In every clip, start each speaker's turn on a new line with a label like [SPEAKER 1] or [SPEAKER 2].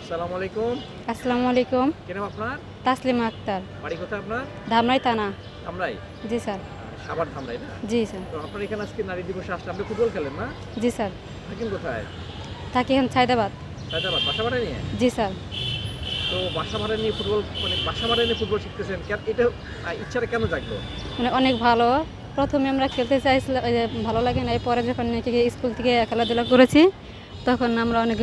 [SPEAKER 1] আসসালামু আলাইকুম।
[SPEAKER 2] আসসালামু আলাইকুম।
[SPEAKER 1] কি নাম আপনার?
[SPEAKER 2] তাসলিমা আক্তার,
[SPEAKER 1] বাড়ি কোথায় আপনার?
[SPEAKER 2] ধামরাই থানা।
[SPEAKER 1] ধামরাই?
[SPEAKER 2] জি স্যার।
[SPEAKER 1] সাভার ধামরাই না?
[SPEAKER 2] জি স্যার।
[SPEAKER 1] তো আপনার এখানে আজকে নারী দিবসে আসলে আপনি ফুটবল খেলেন না?
[SPEAKER 2] জি স্যার।
[SPEAKER 1] থাকেন কোথায়?
[SPEAKER 2] থাকি এখন সায়দাবাদ।
[SPEAKER 1] হায়দ্রাবাদ। বাসা ভাড়া নিয়ে?
[SPEAKER 2] জি স্যার।
[SPEAKER 1] তো বাসা ভাড়া নিয়ে ফুটবল মানে বাসা ভাড়া নিয়ে ফুটবল শিখতেছেন। এটা ইচ্ছাটা কেন জাগলো?
[SPEAKER 2] মানে অনেক ভালো। প্রথমে আমরা খেলতে চাইছিলাম, ভালো লাগে না। পরে যখন নাকি স্কুল থেকে খেলাধুলা করেছি তখন আমরা অনেক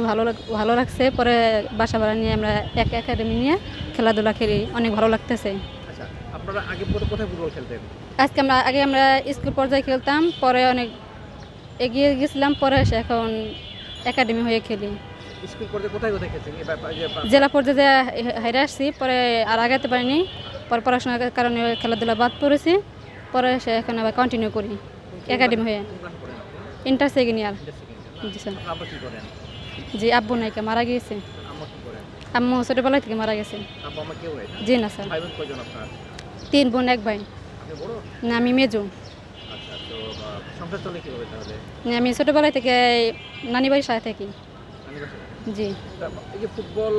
[SPEAKER 2] ভালো লাগছে। পরে বাসা ভাড়া নিয়ে আমরা এক একাডেমি নিয়ে খেলাধুলা খেলি, অনেক ভালো লাগতেছে।
[SPEAKER 1] আচ্ছা, আপনারা আগে কোথায় ফুটবল খেলতেন?
[SPEAKER 2] আগে আমরা স্কুল পর্যায়ে খেলতাম, পরে অনেক এগিয়ে গেছিলাম, পরে এসে এখন একাডেমি হয়ে খেলি।
[SPEAKER 1] স্কুল পর্যায়ে কোথায় খেলছেন?
[SPEAKER 2] জেলা পর্যায়ে হেরে আসছি, পরে আর আগাতে পারিনি। পরে পড়াশোনার কারণে খেলাধুলা বাদ পড়েছি, পরে সে এখন আবার কন্টিনিউ করি একাডেমি হয়ে। Inter second year. জি স্যার।
[SPEAKER 1] আব্বা কি করেন?
[SPEAKER 2] জি, আব্বু নায়িকা মারা গিয়েছে।
[SPEAKER 1] আম্মা কি করেন?
[SPEAKER 2] আম্মু ছোটোবেলা থেকে মারা গেছে।
[SPEAKER 1] আব্বা আম্মা কেউ নাই?
[SPEAKER 2] জি না স্যার।
[SPEAKER 1] ভাই বোন কয়জন আপনার?
[SPEAKER 2] 3 বোন 1 ভাই।
[SPEAKER 1] আপনি বড়?
[SPEAKER 2] না, আমি মেজো।
[SPEAKER 1] আচ্ছা, তো সংসার চলে কিভাবে তাহলে?
[SPEAKER 2] না, আমি ছোটোবেলা থেকে নানি বাড়ির সাথে থাকি।
[SPEAKER 1] নানি বাসায়?
[SPEAKER 2] জি।
[SPEAKER 1] এই যে ফুটবল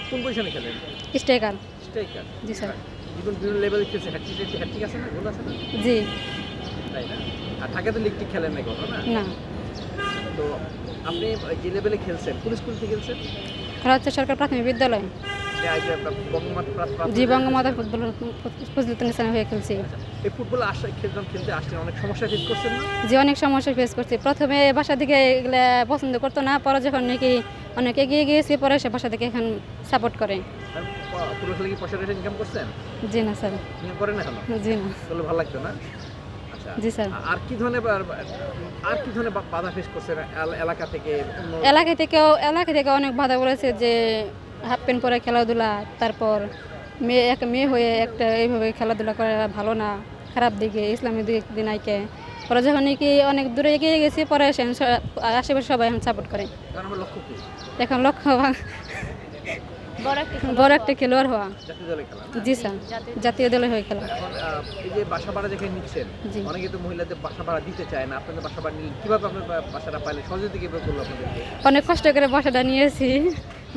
[SPEAKER 1] কোন পজিশনে খেলেন?
[SPEAKER 2] স্ট্রাইকার।
[SPEAKER 1] স্ট্রাইকার?
[SPEAKER 2] জি স্যার।
[SPEAKER 1] বিভিন্ন লেভেলে খেলছে, হ্যাটট্রিক আছে না? গোল আছে না?
[SPEAKER 2] জি।
[SPEAKER 1] তাই না? আর ঢাকাতে লিগ টিগ খেলেন না কখনো না?
[SPEAKER 2] না,
[SPEAKER 1] তো আপনি যে লেভেলে খেলছেন কোন স্কুল থেকে খেলছেন?
[SPEAKER 2] খেলা হচ্ছে সরকার প্রাথমিক বিদ্যালয়।
[SPEAKER 1] যে বঙ্গমাতা
[SPEAKER 2] জি, বঙ্গমাতা ফুটবল প্রতিষ্ঠানে হয়ে খেলছি।
[SPEAKER 1] এই ফুটবল খেলতে আসছেন, অনেক সমস্যা ফেস করছেন না?
[SPEAKER 2] যে অনেক সমস্যা ফেস করছি। প্রথমে বাসা থেকে এগুলা পছন্দ করতো না, পরে যখন নাকি অনেক এগিয়ে গিয়েছি, পরে সে বাসা থেকে এখন সাপোর্ট করে।
[SPEAKER 1] আর ফুটবল খেলে কি পয়সা ইনকাম করছেন?
[SPEAKER 2] জি না স্যার।
[SPEAKER 1] ইনকাম করেন এখনো?
[SPEAKER 2] জি না।
[SPEAKER 1] তাহলে ভালো লাগতো না? আচ্ছা।
[SPEAKER 2] জি স্যার।
[SPEAKER 1] আর কি ধরনের বাধা ফেস করছেন এলাকা থেকে?
[SPEAKER 2] এলাকা থেকে অনেক বাধা বলেছে যে হাফ প্যান্ট পরে খেলাধুলা, তারপর একটা মেয়ে হয়ে একটা এইভাবে খেলাধুলা করা ভালো না, খারাপ দিকে, ইসলামী দিক নাইকে। পরে যখন নাকি অনেক দূরে এগিয়ে গেছি, পরে আশেপাশে সবাই এখন সাপোর্ট করে।
[SPEAKER 1] কারণ আমার লক্ষ্য কি?
[SPEAKER 2] এখন লক্ষ্য বড় একটা খেলোয়াড় হওয়া।
[SPEAKER 1] জাতীয় দলে খেলা না?
[SPEAKER 2] জি স্যার, জাতীয় দলে হয়ে খেলা।
[SPEAKER 1] এখন এই যে বাসা ভাড়া যেখানে নিচ্ছেন,
[SPEAKER 2] জি।
[SPEAKER 1] অনেকে তো মহিলাদের বাসা ভাড়া দিতে চায় না। আপনাদের বাসা ভাড়া নিলে কিভাবে আপনার বাসাটা পাইলে? সহযোগিতা কিভাবে করলো আপনাদেরকে?
[SPEAKER 2] অনেক কষ্ট করে বাসাটা নিয়েছি,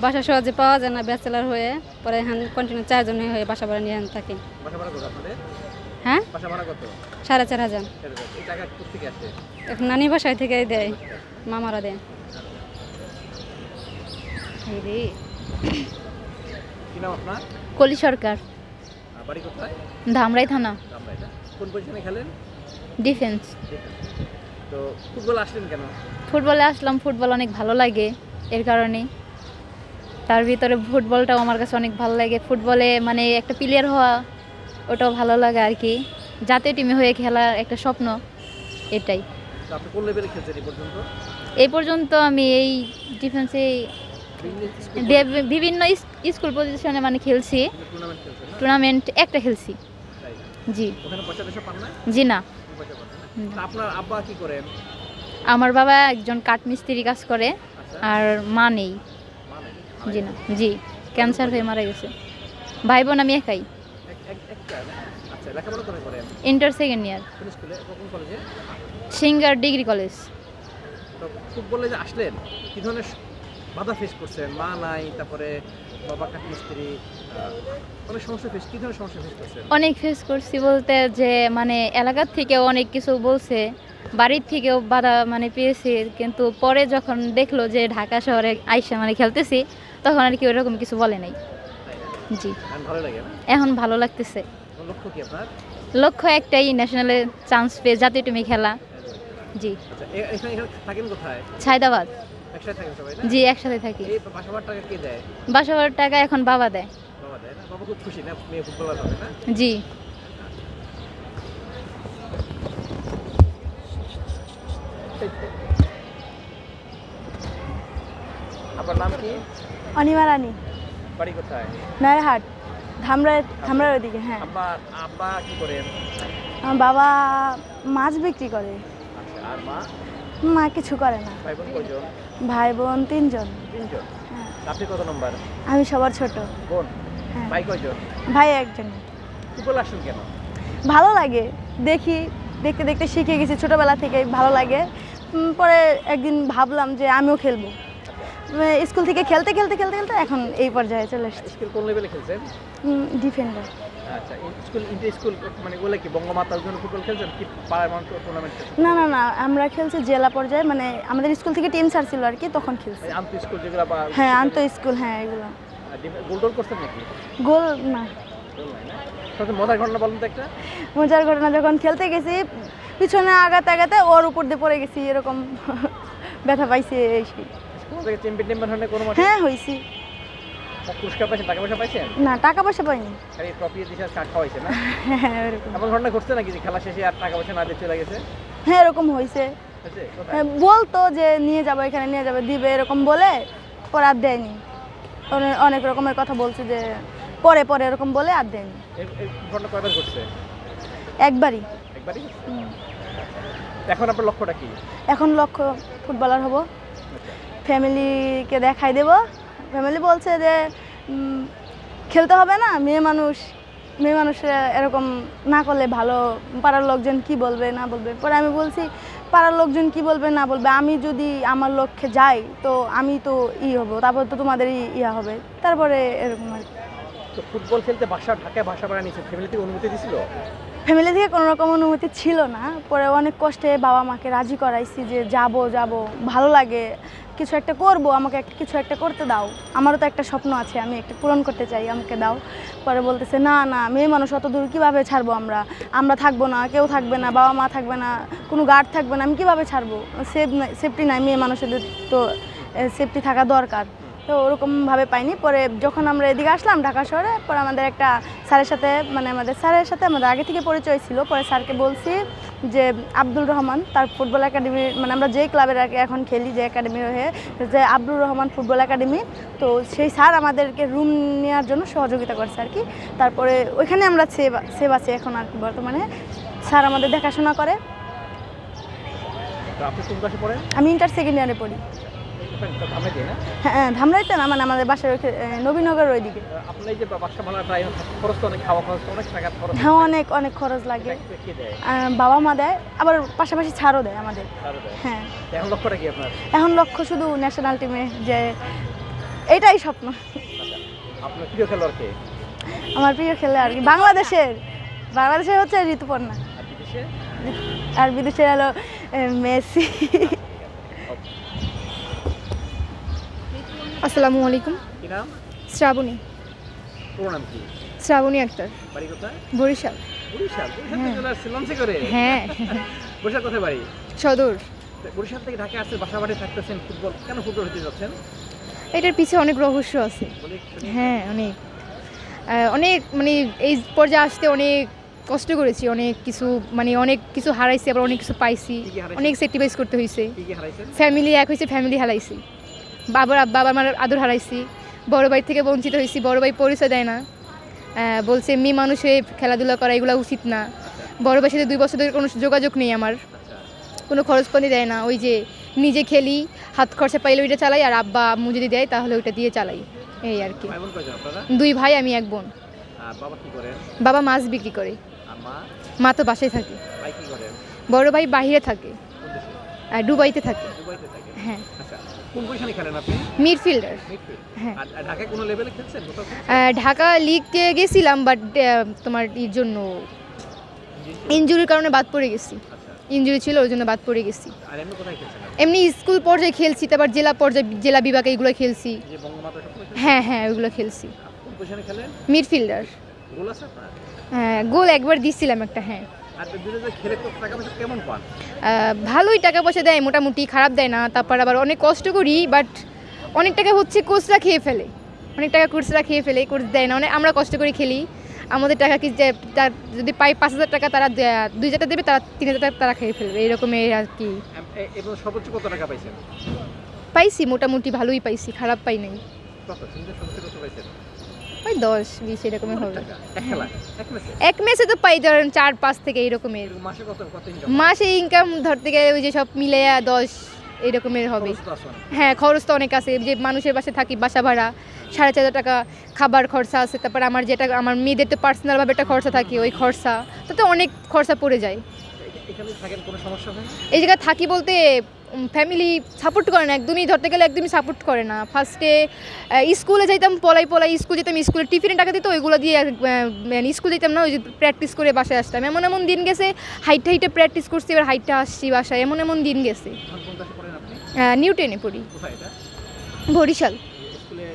[SPEAKER 2] বাসা সহজে পাওয়া যায় না ব্যাচেলার হয়ে। পরে এখন কন্টিনিউ 4 জন হয়ে বাসা ভাড়া নিয়ে থাকি।
[SPEAKER 1] বাসা ভাড়া কত আপনাদের?
[SPEAKER 2] হ্যাঁ,
[SPEAKER 1] বাসা ভাড়া কত?
[SPEAKER 2] 4,500।
[SPEAKER 1] এই টাকা কোথেকে আসে?
[SPEAKER 2] এখন নানি বাসায় থেকে দেয়, মামারা দেয়।
[SPEAKER 1] কি নাম আপনার?
[SPEAKER 3] কলি সরকার,
[SPEAKER 1] বাড়ি কোথায়?
[SPEAKER 3] ধামরাই থানা,
[SPEAKER 1] আমরা এটা কোন পজিশনে খেলেন?
[SPEAKER 3] ডিফেন্স।
[SPEAKER 1] তো ফুটবল আসলেন কেন?
[SPEAKER 3] ফুটবলে আসলাম, ফুটবল অনেক ভালো লাগে এর কারণে। তার ভিতরে ফুটবলটাও আমার কাছে অনেক ভালো লাগে। ফুটবলে মানে একটা প্লেয়ার হওয়া, ওটাও ভালো লাগে আর কি। জাতীয় টিমে হয়ে খেলার একটা স্বপ্ন, এটাই।
[SPEAKER 1] তো আপনি কোন লেভেলে খেলছেন এই পর্যন্ত?
[SPEAKER 3] এই পর্যন্ত আমি এই ডিফেন্সে বিভিন্ন স্কুল পজিশনে মানে খেলছি।
[SPEAKER 1] টুর্নামেন্ট খেলছেন না?
[SPEAKER 3] টুর্নামেন্ট একটা খেলছি।
[SPEAKER 1] তাই?
[SPEAKER 3] জি।
[SPEAKER 1] ওখানে পয়সা টয়সা পান না?
[SPEAKER 3] জি না।
[SPEAKER 1] পয়সা পান না? তা আপনার আব্বা কি করেন?
[SPEAKER 3] আমার বাবা একজন কাঠমিস্ত্রি কাজ করে,
[SPEAKER 1] আচ্ছা।
[SPEAKER 3] আর মা নেই।
[SPEAKER 1] মানে
[SPEAKER 3] জি না। জি, ক্যান্সার হয়ে মারা গেছে। ভাই বোন আমি একাই।
[SPEAKER 1] একটা না? আচ্ছা, লেখাপড়া করে করেন?
[SPEAKER 3] ইন্টার সেকেন্ড ইয়ার,
[SPEAKER 1] কোন স্কুলে? কোন কলেজে?
[SPEAKER 3] Singer degree college.
[SPEAKER 1] তো ফুটবলে যে আসলেন, কি ধরনের বাধা ফেস করছেন? মা নাই, তারপরে বাবা কাঠমিস্ত্রি, অনেক সমস্যা কি ধরনের সমস্যা ফেস করছেন?
[SPEAKER 3] অনেক ফেস করছি বলতে যে মানে এলাকার থেকেও অনেক কিছু বলছে, বাড়ির থেকেও বাধা মানে পেয়েছি, কিন্তু পরে যখন দেখলো যে ঢাকা শহরে আইসা মানে খেলতেছি, তখন আর কি ওরকম কিছু বলে নাই।
[SPEAKER 1] তাই না?
[SPEAKER 3] জি,
[SPEAKER 1] এখন ভালো লাগে না?
[SPEAKER 3] এখন ভালো লাগতেছে।
[SPEAKER 1] কোন লক্ষ্য কি আপনার?
[SPEAKER 3] লক্ষ্য একটাই, ন্যাশনালে চান্স পেয়ে জাতীয় টিমে খেলা। জি।
[SPEAKER 1] আচ্ছা, এখানে থাকেন কোথায়?
[SPEAKER 3] ছায়দাবাদ।
[SPEAKER 1] একসাথে থাকেন সবাই না?
[SPEAKER 3] জি, একসাথে থাকি।
[SPEAKER 1] এই বাসা ভাড়ার টাকা কে দেয়?
[SPEAKER 3] বাসা ভাড়ার টাকা এখন বাবা দেয়।
[SPEAKER 1] বাবা দেয় না? বাবা খুব খুশি না মেয়ে ফুটবলার হবে না?
[SPEAKER 3] জি।
[SPEAKER 1] আপনার নাম কি?
[SPEAKER 4] অনিমা রানী,
[SPEAKER 1] বাড়ি কোথায়?
[SPEAKER 4] নয়ারহাট, ধামরার ওদিকে। হ্যাঁ,
[SPEAKER 1] আব্বা কি করেন?
[SPEAKER 4] আমার বাবা মাছ বিক্রি করে।
[SPEAKER 1] আচ্ছা, আর মা?
[SPEAKER 4] মা কিছু করে না।
[SPEAKER 1] ভাই বোন কয়জন?
[SPEAKER 4] ভাই বোন 3 জন।
[SPEAKER 1] 3 জন।
[SPEAKER 4] হ্যাঁ,
[SPEAKER 1] আপনি কত নম্বর?
[SPEAKER 4] আমি সবার ছোট।
[SPEAKER 1] বোন?
[SPEAKER 4] হ্যাঁ,
[SPEAKER 1] ভাই কয়জন?
[SPEAKER 4] ভাই একজন।
[SPEAKER 1] ফুটবল আসেন কেন?
[SPEAKER 4] ভালো লাগে, দেখি, দেখতে দেখতে শিখে গেছি ছোটবেলা থেকে, ভালো লাগে। পরে একদিন ভাবলাম যে আমিও খেলবো। স্কুল থেকে খেলতে খেলতে খেলতে খেলতে এখন এই পর্যায়ে চলে এসেছি।
[SPEAKER 1] স্কুল কোন লেভেলে খেলছেন?
[SPEAKER 4] ডিফেন্ডার।
[SPEAKER 1] আচ্ছা, স্কুল ইন্টার স্কুল মানে ওগুলো কি বঙ্গমাতার জন্য ফুটবল খেলছেন কি পাড়ার মানুষ টুর্নামেন্ট?
[SPEAKER 4] না না না, আমরা খেলছি জেলা পর্যায়ে, মানে আমাদের স্কুল থেকে টিম ছাড়ছিল আর কি, তখন খেলছি।
[SPEAKER 1] আন্ত স্কুল যেগুলো বা
[SPEAKER 4] হ্যাঁ আন্ত স্কুল, হ্যাঁ এগুলো।
[SPEAKER 1] গোল টোল করছেন নাকি?
[SPEAKER 4] গোল না।
[SPEAKER 1] গোল নাই না? সবচেয়ে মজার ঘটনা বলুন তো একটা।
[SPEAKER 4] মজার ঘটনা, যখন খেলতে গেছি পিছনে আগাতে আগাতে ওর উপর দিয়ে পড়ে গেছি, এরকম ব্যথা পাইছে এই সেই।
[SPEAKER 1] কোন জায়গায় চ্যাম্পিয়ন হয় না কোনো মাঠে?
[SPEAKER 4] হ্যাঁ হয়েছি।
[SPEAKER 1] পুরস্কার পাইছেন, টাকা পয়সা পাইছেন?
[SPEAKER 4] না, টাকা পয়সা পাইনি।
[SPEAKER 1] খালি ট্রফি দিশা চা খাওয়াইছে না?
[SPEAKER 4] হ্যাঁ এরকম।
[SPEAKER 1] এমন ঘটনা ঘটছে নাকি যে খেলা শেষে আর টাকা পয়সা না দিয়ে চলে গেছে?
[SPEAKER 4] হ্যাঁ এরকম হয়েছে।
[SPEAKER 1] হয়েছে? কোথায়?
[SPEAKER 4] হ্যাঁ, বলতো যে নিয়ে যাবো, এখানে নিয়ে যাবে, দিবে, এরকম বলে পরে আর দেয়নি। অনেক রকমের কথা বলছে যে পরে পরে এরকম বলে আর দেয়নি।
[SPEAKER 1] এই ঘটনা কয়বার ঘটছে?
[SPEAKER 4] একবারই।
[SPEAKER 1] একবারই ঘটছে? এখন আপনার লক্ষ্যটা কি?
[SPEAKER 4] এখন লক্ষ্য ফুটবলার হব,
[SPEAKER 1] আচ্ছা।
[SPEAKER 4] ফ্যামিলিকে দেখাই দেব। ফ্যামিলি বলছে যে খেলতে হবে না, মেয়ে মানুষ এরকম না করলে ভালো, পাড়ার লোকজন কি বলবে না বলবে। পরে আমি বলছি পাড়ার লোকজন কি বলবে না বলবে, আমি যদি আমার লক্ষ্যে যাই তো আমি তো হব, তারপর তো তোমাদেরই ইয়া হবে, তারপরে এরকম আর কি।
[SPEAKER 1] তো ফুটবল খেলতে ঢাকায় বাসা ভাড়া নিয়েছে, ফ্যামিলি থেকে অনুমতি দিছিল?
[SPEAKER 4] ফ্যামিলি থেকে কোনো রকম অনুমতি ছিল না। পরে অনেক কষ্টে বাবা মাকে রাজি করাইছি যে যাব ভালো লাগে, কিছু একটা করব, আমাকে কিছু একটা করতে দাও, আমারও তো একটা স্বপ্ন আছে, আমি একটা পূরণ করতে চাই, আমাকে দাও। পরে বলতেছে না না, মেয়ে মানুষ অত দূর কীভাবে ছাড়বো, আমরা থাকবো না, কেউ থাকবে না, বাবা মা থাকবে না, কোনো গার্ড থাকবে না, আমি কীভাবে ছাড়বো, সেফটি নাই, মেয়ে মানুষদের তো সেফটি থাকা দরকার। তো ওরকমভাবে পাইনি। পরে যখন আমরা এদিকে আসলাম ঢাকা শহরে, পরে আমাদের একটা স্যারের সাথে, মানে আমাদের স্যারের সাথে আমাদের আগে থেকে পরিচয় ছিল। পরে স্যারকে বলছি যে আব্দুল রহমান, তার ফুটবল একাডেমি, মানে আমরা যেই ক্লাবের এখন খেলি, যে একাডেমির হয়ে, যে আব্দুল রহমান ফুটবল একাডেমি, তো সেই স্যার আমাদেরকে রুম নেওয়ার জন্য সহযোগিতা করছে আর কি। তারপরে ওইখানে আমরা সেভ আছি এখন আর কি বর্তমানে, স্যার আমাদের দেখাশোনা করে।
[SPEAKER 1] তো আপনি কোন ক্লাসে পড়েন?
[SPEAKER 4] আমি ইন্টার সেকেন্ড ইয়ারে পড়ি।
[SPEAKER 1] আমরা দিই না?
[SPEAKER 4] হ্যাঁ ধামরাইতে না, মানে আমাদের বাসার নবীনগর ওইদিকে।
[SPEAKER 1] আপনার এই যে বাসা ভাড়াটা খরচ তো অনেক, খাওয়া খরচ তো অনেক টাকা খরচ।
[SPEAKER 4] হ্যাঁ অনেক অনেক খরচ লাগে।
[SPEAKER 1] কে দেয়?
[SPEAKER 4] বাবা মা দেয়, আবার পাশাপাশি ছাড়ও দেয় আমাদের।
[SPEAKER 1] তারা দেয়?
[SPEAKER 4] হ্যাঁ
[SPEAKER 1] এখন লক্ষ্যটা কি আপনার?
[SPEAKER 4] এখন লক্ষ্য শুধু ন্যাশনাল টিমে, যে এইটাই স্বপ্ন।
[SPEAKER 1] আচ্ছা, আপনার প্রিয় খেলোয়াড় কে?
[SPEAKER 4] আমার প্রিয় খেলে আর কি বাংলাদেশের হচ্ছে ঋতুপর্ণা,
[SPEAKER 1] আর বিদেশে?
[SPEAKER 4] আর বিদেশের হলো মেসি।
[SPEAKER 5] আসসালামু আলাইকুম।
[SPEAKER 1] কি নাম?
[SPEAKER 5] শ্রাবণী।
[SPEAKER 1] পুরো নাম কি?
[SPEAKER 5] শ্রাবণী আক্তার,
[SPEAKER 1] বাড়ি কোথায়?
[SPEAKER 5] বরিশাল।
[SPEAKER 1] বরিশাল? বরিশাল থেকে চলে আসছে লঞ্চে করে?
[SPEAKER 5] হ্যাঁ,
[SPEAKER 1] বরিশাল কোথায় বাড়ি?
[SPEAKER 5] সদর।
[SPEAKER 1] বরিশাল থেকে ঢাকা আসছে, বাসা বাড়ি থাকতেছেন, ফুটবল কেন ফুটবল হতে যাচ্ছেন?
[SPEAKER 5] এটার পিছে অনেক রহস্য আছে।
[SPEAKER 1] বলি শুনি।
[SPEAKER 5] হ্যাঁ অনেক অনেক, মানে এই পর্যায়ে আসতে অনেক কষ্ট করেছি, অনেক কিছু হারাইছি, আবার অনেক কিছু পাইছি,
[SPEAKER 1] কি কি হারাইছেন?
[SPEAKER 5] অনেক স্যাক্রিফাইস করতে হয়েছে।
[SPEAKER 1] কি কি হারাইছেন?
[SPEAKER 5] ফ্যামিলি এক হয়েছে, ফ্যামিলি হারাইছি, বাবা মার আদর হারাইছি, বড় ভাই থেকে বঞ্চিত হয়েছি, বড় ভাই পরিচয় দেয় না, বলছে মেয়ে মানুষে খেলাধুলা করা এগুলো উচিত না। বড় ভাইয়ের সাথে 2 বছর ধরে কোনো যোগাযোগ নেই আমার,
[SPEAKER 1] আচ্ছা,
[SPEAKER 5] কোনো খরচপাতি দেয় না, ওই যে নিজে খেলি, হাত খরচা পাইলে ওইটা চালাই, আর আব্বা আম্মু যদি দেয় তাহলে ওইটা দিয়ে চালাই, এই আর কি।
[SPEAKER 1] ভাই বোন কয়জন আপনারা?
[SPEAKER 5] 2 ভাই, আমি 1 বোন।
[SPEAKER 1] আর বাবা কি করেন?
[SPEAKER 5] বাবা মাছ বিক্রি করে,
[SPEAKER 1] আর মা?
[SPEAKER 5] মা তো বাসায় থাকে।
[SPEAKER 1] ভাই কি করেন?
[SPEAKER 5] বড় ভাই বাহিরে থাকে,
[SPEAKER 1] কোন দেশে?
[SPEAKER 5] আর দুবাইতে থাকে।
[SPEAKER 1] দুবাইতে থাকে?
[SPEAKER 5] হ্যাঁ,
[SPEAKER 1] আচ্ছা, কোন পজিশনে খেলেন আপনি?
[SPEAKER 5] মিডফিল্ডার।
[SPEAKER 1] মিডফিল্ড?
[SPEAKER 5] হ্যাঁ।
[SPEAKER 1] আর ঢাকায় কোনো লেভেলে খেলছেন? কোথাও খেলছেন?
[SPEAKER 5] ঢাকা লিগে গেছিলাম, বাট তোমার এর জন্য ইনজুরির কারণে বাদ পড়ে গেছি,
[SPEAKER 1] আচ্ছা,
[SPEAKER 5] ইনজুরি ছিল ওই জন্য বাদ পড়ে গেছি।
[SPEAKER 1] আর এমনি কোথায় খেলছেন আপনি?
[SPEAKER 5] এমনি স্কুল পর্যায়ে খেলছি, তারপর জেলা পর্যায়ে, জেলা বিভাগে এগুলো খেলছি।
[SPEAKER 1] যে বঙ্গমাতা সব খেলছেন?
[SPEAKER 5] হ্যাঁ হ্যাঁ, ওইগুলো খেলছি।
[SPEAKER 1] কোন পজিশনে খেলেন?
[SPEAKER 5] মিডফিল্ডার।
[SPEAKER 1] গোল আছে আপনার?
[SPEAKER 5] হ্যাঁ, গোল একবার দিছিলাম একটা। হ্যাঁ,
[SPEAKER 1] আর দুটো যে খেলে তো টাকা পয়সা কেমন পান?
[SPEAKER 5] ভালোই টাকা পয়সা দেয় মোটামুটি, খারাপ দেয় না। তারপর আবার অনেক কষ্ট করি, বাট অনেক টাকা হচ্ছে কোচরা খেয়ে ফেলে, অনেক টাকা কোচরা খেয়ে ফেলে, কোচ দেয় না। অনেক আমরা কষ্ট করে খেলি, আমাদের টাকা কি যদি পাই 5,000 টাকা, তারা 2,000 দেবে, তারা 3,000 টাকা তারা খেয়ে ফেলবে, এরকমের আর কি।
[SPEAKER 1] এবং সর্বোচ্চ কত টাকা পাইছেন?
[SPEAKER 5] পাইছি মোটামুটি, ভালোই পাইছি, খারাপ পাই নাই।
[SPEAKER 1] কত সিনিয়র সর্বোচ্চ কত পাইছেন?
[SPEAKER 5] ওই 10-20 এরকমের হবে।
[SPEAKER 1] টাকা এক খেলা এক ম্যাচে?
[SPEAKER 5] এক ম্যাচে তো পাই ধরেন 4-5 থেকে এরকমের।
[SPEAKER 1] এরকম মাসে কত কত ইনকাম?
[SPEAKER 5] মাসে ইনকাম ধরতে গেলে ওই যে সব মিলে 10 এরকমের হবে।
[SPEAKER 1] খরচ তো আছে অনেক।
[SPEAKER 5] হ্যাঁ, খরচ তো অনেক আছে, যে মানুষের বাসায় থাকি, বাসা ভাড়া 4,500 টাকা, খাবার খরচা আছে, তারপর আমার যেটা আমার মেয়েদের তো পার্সোনালভাবে একটা খরচা থাকে, ওই খরচা তো অনেক খরচা পড়ে যায়।
[SPEAKER 1] এখানে থাকেন কোনো সমস্যা হয় না?
[SPEAKER 5] এই জায়গায় থাকি বলতে ফ্যামিলি সাপোর্ট করে না, একদমই ধরতে গেলে একদমই সাপোর্ট করে না। ফার্স্টে স্কুলে যাইতাম পলাই স্কুল যেতাম, স্কুলে টিফিনে টাকা দিত, ওইগুলো দিয়ে মানে স্কুল যেতাম না, ওই যে প্র্যাকটিস করে বাসায় আসতাম। এমন দিন গেছে হাইটটা প্র্যাকটিস করছি, এবার হাইটটা আসছি বাসায়, এমন দিন গেছে।
[SPEAKER 1] এখন কোন ক্লাসে পড়েন আপনি?
[SPEAKER 5] নিউটেনে পড়ি,
[SPEAKER 1] কোথায় এটা?
[SPEAKER 5] বরিশাল
[SPEAKER 1] স্কুলে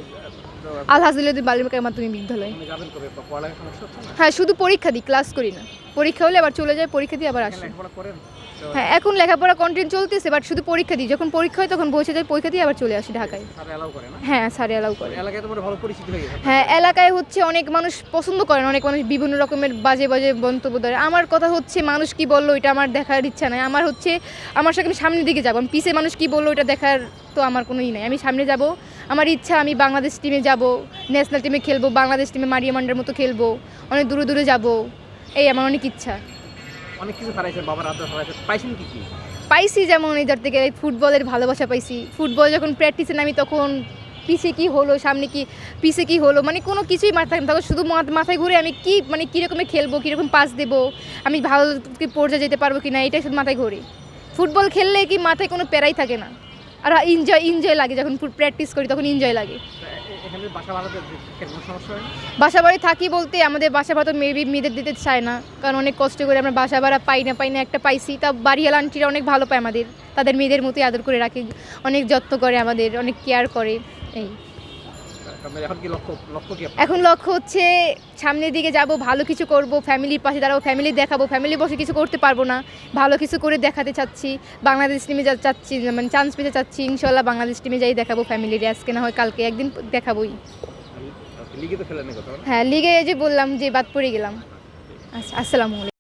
[SPEAKER 5] আল হাজিলুদ্দিন বালিকা মাধ্যমিক বিদ্যালয়।
[SPEAKER 1] আপনি যাবেন কবে? পড়ালেখার সমস্যা হচ্ছে না?
[SPEAKER 5] হ্যাঁ, শুধু পরীক্ষা দিই, ক্লাস করি না। পরীক্ষা হলে আবার চলে যায়, পরীক্ষা দিয়ে আবার
[SPEAKER 1] এখানে
[SPEAKER 5] আসি।
[SPEAKER 1] লেখাপড়া করেন?
[SPEAKER 5] হ্যাঁ, এখন লেখাপড়া কন্টিনিউ চলতেছে, বাট শুধু পরীক্ষা দিই। যখন পরীক্ষা হয় তখন বসে যাই, পরীক্ষা দিয়ে আবার চলে আসি ঢাকায়।
[SPEAKER 1] স্যার অ্যালাউ করে না?
[SPEAKER 5] হ্যাঁ, স্যার অ্যালাউ করে।
[SPEAKER 1] এলাকায় তো ভালো পরিচিতি হয়ে গেছে।
[SPEAKER 5] হ্যাঁ, এলাকায় হচ্ছে অনেক মানুষ পছন্দ করেন, অনেক মানুষ বিভিন্ন রকমের বাজে বাজে মন্তব্য দেয়। আমার কথা হচ্ছে মানুষ কি বললো এটা আমার দেখার ইচ্ছা নাই। আমার হচ্ছে আমার সামনে সামনের দিকে যাবো, আমি পিছে মানুষ কি বললো এটা দেখার তো আমার কোনো নাই। আমি সামনে যাব, আমার ইচ্ছা আমি বাংলাদেশ টিমে যাব, ন্যাশনাল টিমে খেলবো, বাংলাদেশ টিমে মারিয়া মান্ডার মতো খেলবো, অনেক দূরে দূরে যাব, এই আমার অনেক ইচ্ছা।
[SPEAKER 1] অনেক কিছু হারাইছেন, বাবার আদর হারাইছেন, পাইছেন কি কি?
[SPEAKER 5] পাইছি যেমন এই ধরতে গেলে ফুটবলের ভালোবাসা পাইছি। ফুটবল যখন প্র্যাকটিসে নামি তখন পিছে কি হলো, সামনে কি, পিছে কি হলো, মানে কোনো কিছুই মাথায় তখন শুধু মাথায় ঘুরে আমি কি মানে কীরকমে খেলবো, কীরকম পাস দেবো, আমি ভালো পর্যায়ে যেতে পারবো কি না, এটাই শুধু মাথায় ঘুরে। ফুটবল খেললে কি মাথায় কোনো প্যারাই থাকে না, আর এনজয় লাগে। যখন প্র্যাকটিস করি তখন এনজয় লাগে।
[SPEAKER 1] এখানে বাসা ভাড়াতে কোনো সমস্যা হয় না?
[SPEAKER 5] বাসা বাড়ি থাকি বলতে আমাদের বাসা ভাড়া তো মেবি মেয়েদের দিতে চায় না, কারণ অনেক কষ্ট করে আমরা বাসা ভাড়া পাই না, একটা পাইছি। তা বাড়িওয়ালা আন্টিরা অনেক ভালো পায় আমাদের, তাদের মেয়েদের মতোই আদর করে রাখে, অনেক যত্ন করে আমাদের, অনেক কেয়ার করে। এই
[SPEAKER 1] এখন কি লক্ষ্য কি আপনার?
[SPEAKER 5] এখন লক্ষ্য হচ্ছে সামনের দিকে যাব, ভালো কিছু করব, ফ্যামিলির পাশে দাঁড়াবো, ফ্যামিলি দেখাবো। ফ্যামিলি বসে কিছু করতে পারবো না, ভালো কিছু করে দেখাতে চাচ্ছি। বাংলাদেশ টিমে চাচ্ছি, মানে চান্স পেতে চাচ্ছি। ইনশাল্লাহ বাংলাদেশ টিমে যাই দেখাবো ফ্যামিলির, আজকে না হয় কালকে একদিন দেখাবোই।
[SPEAKER 1] লিগে তো খেলেন না কোথাও?
[SPEAKER 5] হ্যাঁ, লিগে এই যে বললাম যে বাদ পড়ে গেলাম। আচ্ছা, আসসালামু আলাইকুম।